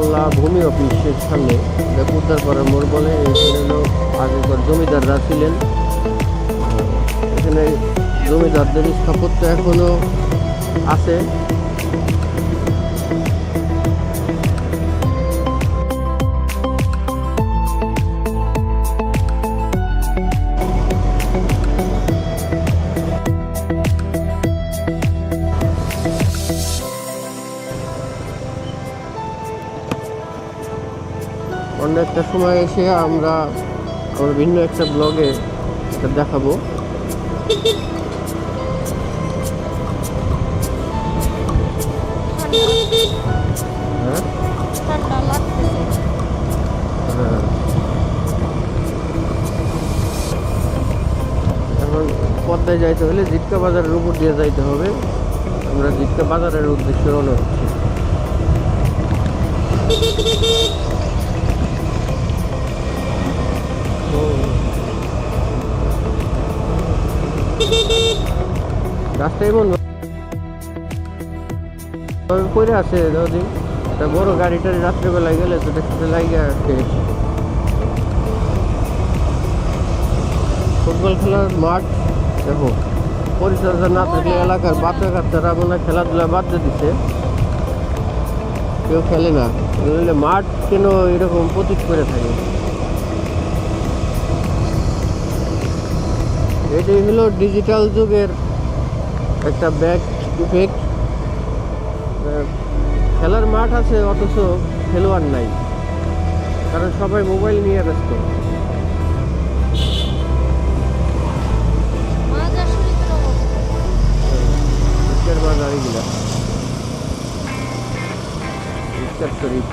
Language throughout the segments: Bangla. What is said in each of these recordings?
দাঁড়াল্লা ভূমি অফিসের সামনে, উদ্ধারপাড়ার মোড় বলে। এখানে হলো আগেকার জমিদাররা ছিলেন। এখানে জমিদারদের স্থাপত্য এখনো আছে। অন্য একটা সময় এসে আমরা ভিন্ন একটা ব্লগে এটা দেখাবো। হ্যাঁ, এখন পদ্মায় যাইতে হলে জিটকা বাজারের উপর দিয়ে যাইতে হবে। আমরা জিটকা বাজারের উদ্দেশ্যে রওনা হচ্ছি। রাস্তা এমন করে আছে যদি একটা বড় গাড়িটার রাত্রেবেলায় গেলে তো সাথে লাগিয়ে শেষ। ফুটবল খেলার মাঠ দেখো, পরিচর্যা না থাকলে এলাকার বাচ্চা কাচ্চারা মনে খেলাধুলা বাদ দিয়ে দিচ্ছে, কেউ খেলে না। মাঠ কেন এরকম প্রতীক করে থাকে? এটাই হলো ডিজিটাল যুগের একটা ব্যাক ইফেক্ট। খেলার মাঠ আছে অথচ খেলোয়াড় নাই, কারণ সবাই মোবাইল নিয়ে ব্যস্ত। গাড়িগুলা শরীফ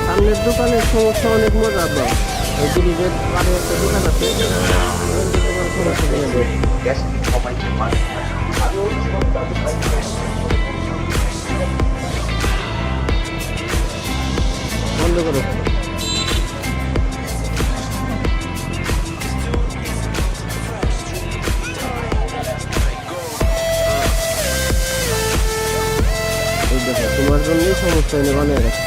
সামনের দোকানের সমস্যা অনেক মজা বা ওই ব্রিজের পাড়ে একটা দোকান আছে, বন্ধ করো। তোমার জন্যই সমস্যা এনে বানিয়ে রাখছে।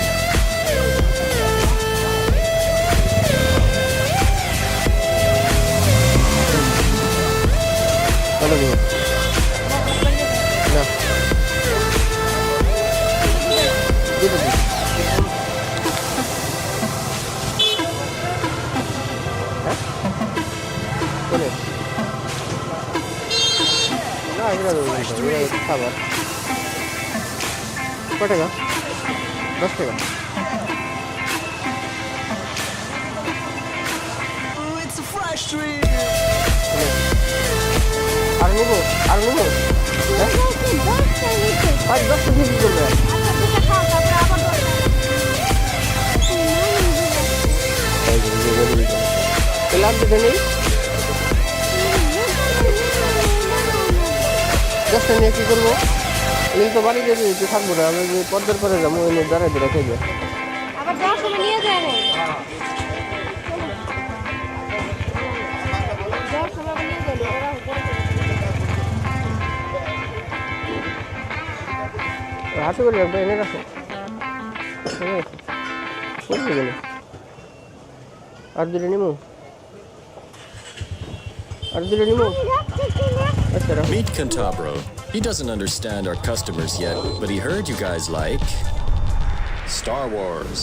খাবার কত টাকা? 10 টাকা। আর নেবো আর নেবো 10 কেজি করবে। লাগবে নেই 10টা নিয়ে কী করবো? আমি তো বাড়িতে দিতে থাকবো না, আমি যে পদ্মার পরে যাবো ওই দাঁড়াই দিয়ে রেখে যায়। হাতে করে একটা এনে রাখো, আর দুটো নিমো, আর দুটো নিমো। Meet Cantabro. He doesn't understand our customers yet, but he heard you guys like Star Wars.